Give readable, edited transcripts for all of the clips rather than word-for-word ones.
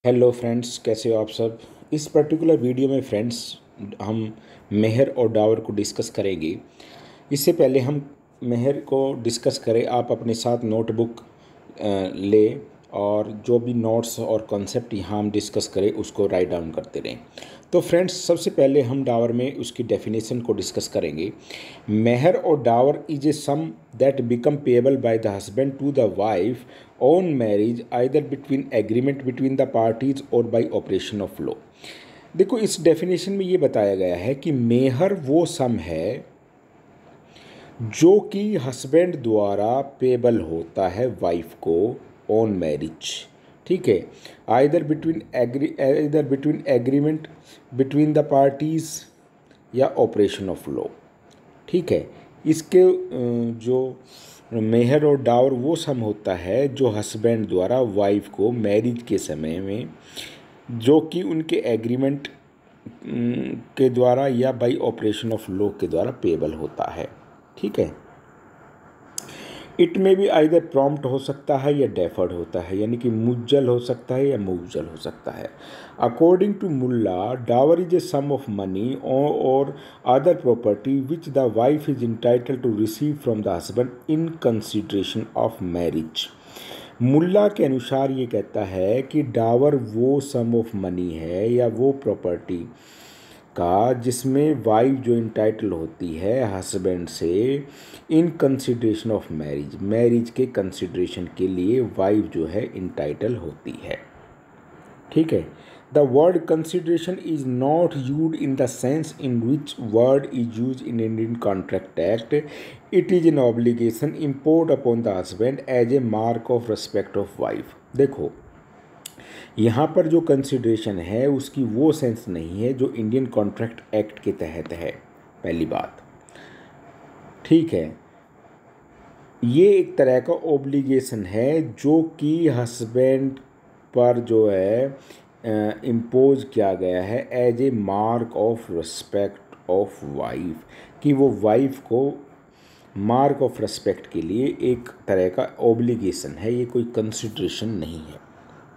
Hello friends, कैसे हो आप सब। इस पर्टिकुलर वीडियो में फ्रेंड्स हम मेहर और डावर को डिस्कस करेंगे। इससे पहले हम मेहर को डिस्कस करें, आप अपने साथ नोटबुक ले और जो भी नोट्स और कॉन्सेप्ट यहाँ हम डिस्कस करें उसको राइट डाउन करते रहें। तो फ्रेंड्स, सबसे पहले हम डावर में उसकी डेफिनेशन को डिस्कस करेंगे। मेहर और dower is a sum that become payable by the husband to the wife on marriage either between agreement between the parties और बाय ऑपरेशन ऑफ लॉ। देखो, इस डेफिनेशन में ये बताया गया है कि मेहर वो सम है जो कि हस्बैंड द्वारा पेबल होता है वाइफ को ऑन मैरिज। ठीक है, either between agreement between the parties या ऑपरेशन ऑफ लॉ। ठीक है, इसके जो मेहर और डावर वो सम होता है जो हस्बैंड द्वारा वाइफ को मैरिज के समय में, जो कि उनके एग्रीमेंट के द्वारा या बाई ऑपरेशन ऑफ लॉ के द्वारा पेबल होता है। ठीक है, इट में भी आइदर प्रॉम्प्ट हो सकता है या डेफर्ड होता है, यानी कि मुज्जल हो सकता है या मुज्जल हो सकता है। According to Mulla, dower is a sum of money और other property which the wife is entitle to receive from the husband in consideration of marriage. Mulla के अनुसार ये कहता है कि डावर वो सम ऑफ मनी है या वो प्रॉपर्टी का जिसमें वाइफ जो इंटाइटल होती है हस्बैंड से इन कंसिडरेशन ऑफ मैरिज, मैरिज के कंसिडरेशन के लिए वाइफ जो है इंटाइटल होती है। ठीक है, the word consideration is not use in the sense in which word is use in Indian Contract Act. It is an obligation import upon the husband as a mark of respect of wife. देखो, यहाँ पर जो consideration है उसकी वो sense नहीं है जो इंडियन कॉन्ट्रैक्ट एक्ट के तहत है, पहली बात। ठीक है, ये एक तरह का ओब्लिगेशन है जो कि हस्बैंड पर जो है इम्पोज किया गया है as a mark of respect of wife, कि वो वाइफ को मार्क ऑफ रिस्पेक्ट के लिए एक तरह का ओब्लिगेशन है, ये कोई कंसिडरेशन नहीं है।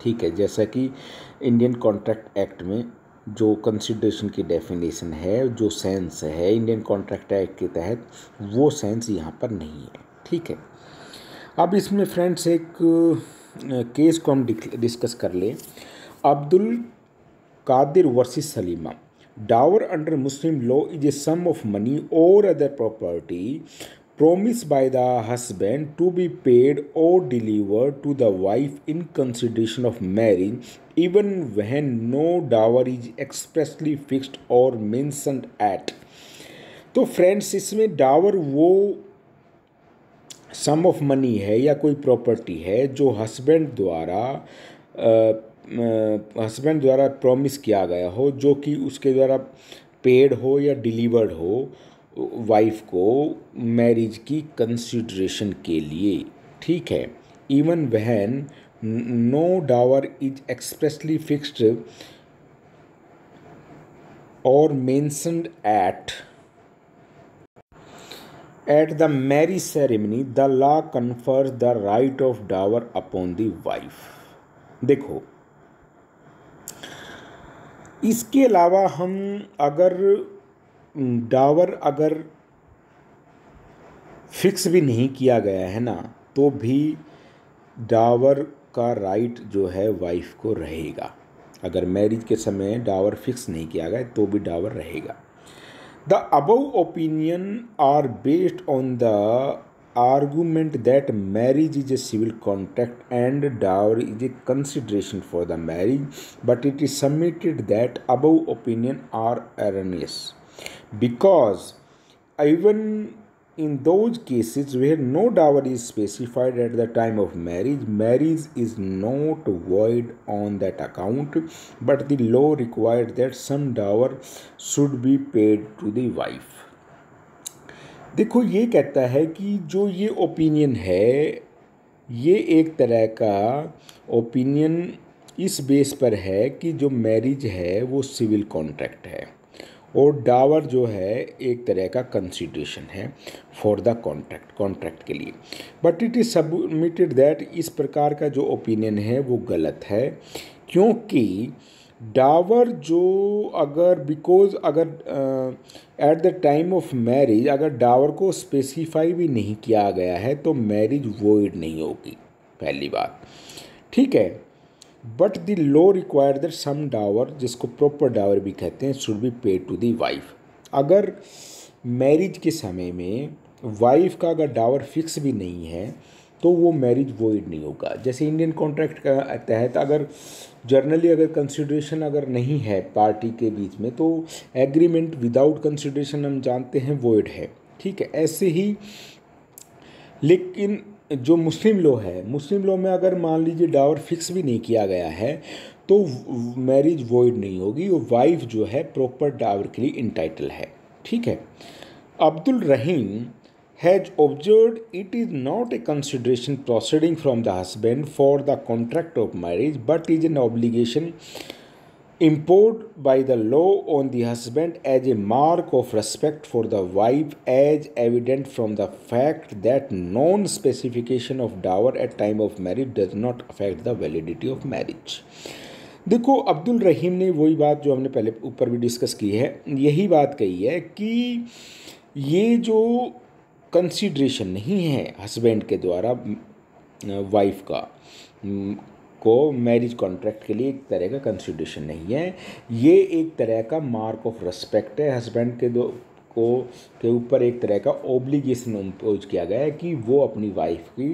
ठीक है, जैसा कि इंडियन कॉन्ट्रैक्ट एक्ट में जो कंसिडरेशन की डेफिनेशन है, जो सेंस है इंडियन कॉन्ट्रैक्ट एक्ट के तहत, वो सेंस यहाँ पर नहीं है। ठीक है, अब इसमें फ्रेंड्स एक केस को हम डिस्कस कर लें। Abdul Kadir versus Salima. Dower under Muslim law is a sum of money और other property promised by the husband to be paid or delivered to the wife in consideration of marriage, even when no dower is expressly fixed or mentioned at। तो friends, इसमें डावर वो सम of money है या कोई property है जो husband द्वारा promise किया गया हो, जो कि उसके द्वारा पेड हो या डिलीवर्ड हो वाइफ को मैरिज की कंसिडरेशन के लिए। ठीक है, even when no dower is expressly fixed और mentioned at the marriage ceremony, the law confers the right of dower upon the wife. देखो, इसके अलावा हम अगर डावर अगर फिक्स भी नहीं किया गया है ना, तो भी डावर का राइट जो है वाइफ को रहेगा। अगर मैरिज के समय डावर फिक्स नहीं किया गया तो भी डावर रहेगा। The above opinion are based on the argument that marriage is a civil contract and dowry is a consideration for the marriage, but it is submitted that above opinion are erroneous, because even in those cases where no dower is specified at the time of marriage, marriage is not void on that account, but the law required that some dower should be paid to the wife। देखो, ये कहता है कि जो ये opinion है, ये एक तरह का ओपिनियन इस बेस पर है कि जो मैरिज है वो सिविल कॉन्ट्रैक्ट है और डावर जो है एक तरह का कंसिडरेशन है फॉर द कॉन्ट्रैक्ट के लिए। But it is submitted that इस प्रकार का जो ओपिनियन है वो गलत है, क्योंकि डावर जो अगर बिकॉज अगर at the time of marriage अगर डावर को स्पेसिफाई भी नहीं किया गया है तो मैरिज वॉइड नहीं होगी, पहली बात। ठीक है, but the law require that some dower, जिसको प्रॉपर डावर भी कहते हैं, should be paid to the wife. अगर मैरिज के समय में वाइफ का अगर डावर फिक्स भी नहीं है तो वो मैरिज वॉइड नहीं होगा। जैसे इंडियन कॉन्ट्रैक्ट का तहत अगर जर्नली अगर कंसिडरेशन अगर नहीं है पार्टी के बीच में तो एग्रीमेंट विदाउट कंसिडरेशन हम जानते हैं वॉइड है। ठीक है, ऐसे ही लेकिन जो मुस्लिम लॉ है, मुस्लिम लॉ में अगर मान लीजिए डावर फिक्स भी नहीं किया गया है तो मैरिज वॉइड नहीं होगी, वो वाइफ जो है प्रॉपर डावर के लिए इंटाइटल है। ठीक है, अब्दुल रहीम has observed it is not a consideration proceeding from the husband for the contract of marriage, but is an obligation imposed by the law on the husband as a mark of respect for the wife, as evident from the fact that non-specification of dower at time of marriage does not affect the validity of marriage। देखो, अब्दुल रहीम ने वही बात जो हमने पहले ऊपर भी discuss की है, यही बात कही है कि ये जो कंसिडरेशन नहीं है हस्बैंड के द्वारा वाइफ का को मैरिज कॉन्ट्रैक्ट के लिए एक तरह का कंसिडरेशन नहीं है, ये एक तरह का मार्क ऑफ रिस्पेक्ट है। हस्बैंड के ऊपर एक तरह का ओब्लिगेशन इम्पोज किया गया है कि वो अपनी वाइफ की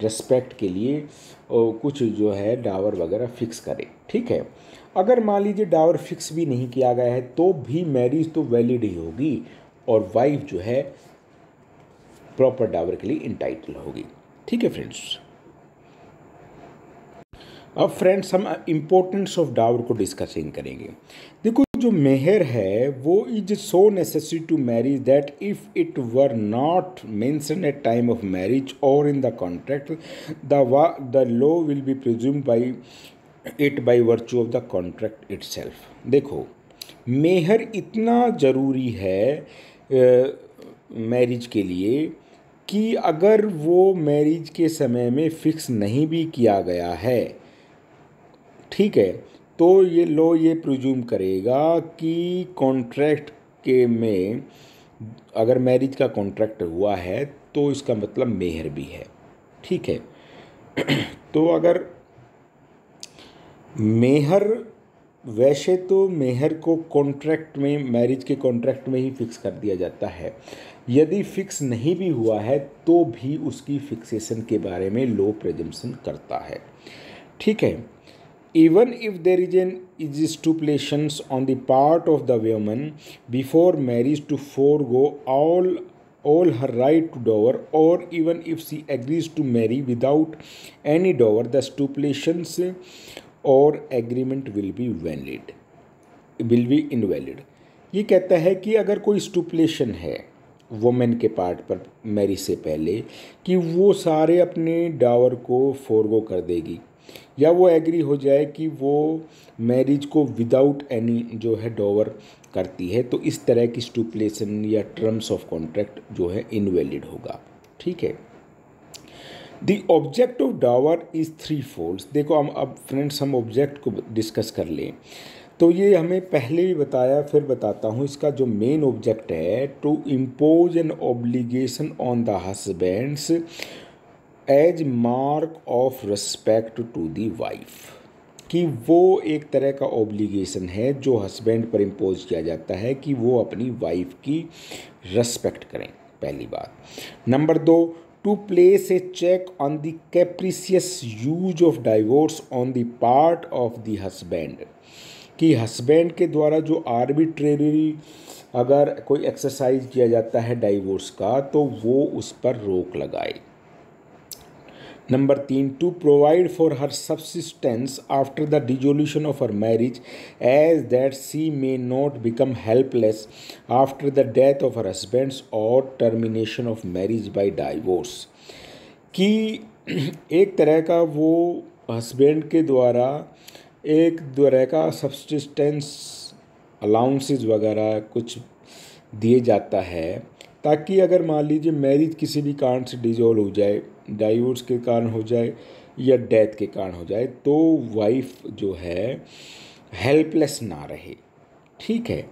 रिस्पेक्ट के लिए कुछ जो है डावर वगैरह फिक्स करे। ठीक है, अगर मान लीजिए डावर फिक्स भी नहीं किया गया है तो भी मैरिज तो वैलिड ही होगी और वाइफ जो है प्रॉपर डावर के लिए इंटाइटल होगी। ठीक है फ्रेंड्स, अब फ्रेंड्स हम इम्पोर्टेंस ऑफ डावर को डिस्कसिंग करेंगे। देखो, जो मेहर है वो is so necessary to marriage that if it were not mention at time of marriage और in the contract the law will be presumed by it by virtue of the contract itself. देखो, मेहर इतना ज़रूरी है marriage के लिए कि अगर वो मैरिज के समय में फिक्स नहीं भी किया गया है, ठीक है, तो ये लॉ ये प्रिज्यूम करेगा कि कॉन्ट्रैक्ट के में अगर मैरिज का कॉन्ट्रैक्ट हुआ है तो इसका मतलब मेहर भी है। ठीक है, तो अगर मेहर, वैसे तो मेहर को कॉन्ट्रैक्ट में, मैरिज के कॉन्ट्रैक्ट में ही फिक्स कर दिया जाता है, यदि फिक्स नहीं भी हुआ है तो भी उसकी फिक्सेशन के बारे में लॉ प्रिजम्पशन करता है। ठीक है, even if there is an stipulations on the part of the woman before marriage to forgo all her right to dower, or even if she agrees to marry without any dower, the stipulations or agreement will be invalid। ये कहता है कि अगर कोई स्टुपुलेशन है women के part पर marriage से पहले कि वो सारे अपने डावर को फोरगो कर देगी, या वो एग्री हो जाए कि वो मैरिज को विदाउट एनी जो है डॉवर करती है, तो इस तरह की स्टुपुलेशन या टर्म्स ऑफ कॉन्ट्रैक्ट जो है इनवैलिड होगा। ठीक है, the object of dower is three folds. देखो, हम अब फ्रेंड्स हम ऑब्जेक्ट को डिस्कस कर लें तो ये हमें पहले ही बताया, फिर बताता हूँ। इसका जो मेन ऑब्जेक्ट है, to impose an obligation on the husbands as mark of respect to the wife, कि वो एक तरह का ऑब्लिगेशन है जो हस्बैंड पर इम्पोज किया जाता है कि वो अपनी वाइफ की रिस्पेक्ट करें, पहली बात। Number 2, to place a check on the capricious use of divorce on the part of the husband, कि हस्बैंड के द्वारा जो आर्बिट्रेरी अगर कोई एक्सरसाइज किया जाता है डाइवोर्स का तो वो उस पर रोक लगाए। Number 3, to provide for her subsistence after the dissolution of her marriage as that she may not become helpless after the death of her husbands और termination of marriage by divorce, कि एक तरह का वो हस्बैंड के द्वारा एक तरह का सब्सिस्टेंस अलाउंसेस वगैरह कुछ दिए जाता है, ताकि अगर मान लीजिए मैरिज किसी भी कारण से डिसॉल्व हो जाए, डाइवोर्स के कारण हो जाए या डेथ के कारण हो जाए तो वाइफ जो है हेल्पलेस ना रहे, ठीक है,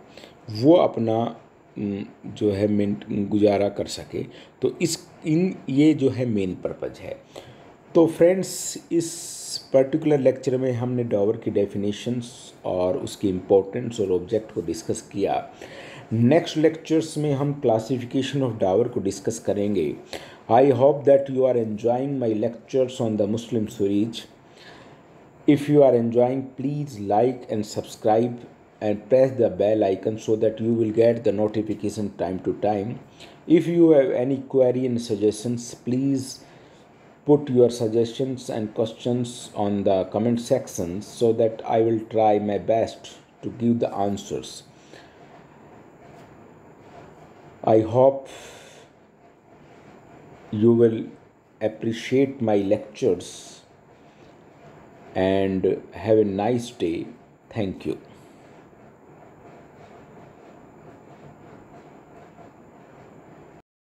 वो अपना जो है मिनट गुजारा कर सके। तो इस इन ये जो है मेन पर्पज़ है। तो फ्रेंड्स, इस पर्टिकुलर लेक्चर में हमने डॉवर की डेफिनेशंस और उसकी इम्पोर्टेंस और ऑब्जेक्ट को डिस्कस किया। नेक्स्ट लेक्चर्स में हम क्लासिफिकेशन ऑफ डॉवर को डिस्कस करेंगे। I hope that you are enjoying my lectures on the Muslim series. If you are enjoying, please like and subscribe and press the bell icon so that you will get the notification time to time. If you have any query and suggestions, please put your suggestions and questions on the comment section so that I will try my best to give the answers. I hope you will appreciate my lectures and have a nice day. Thank you.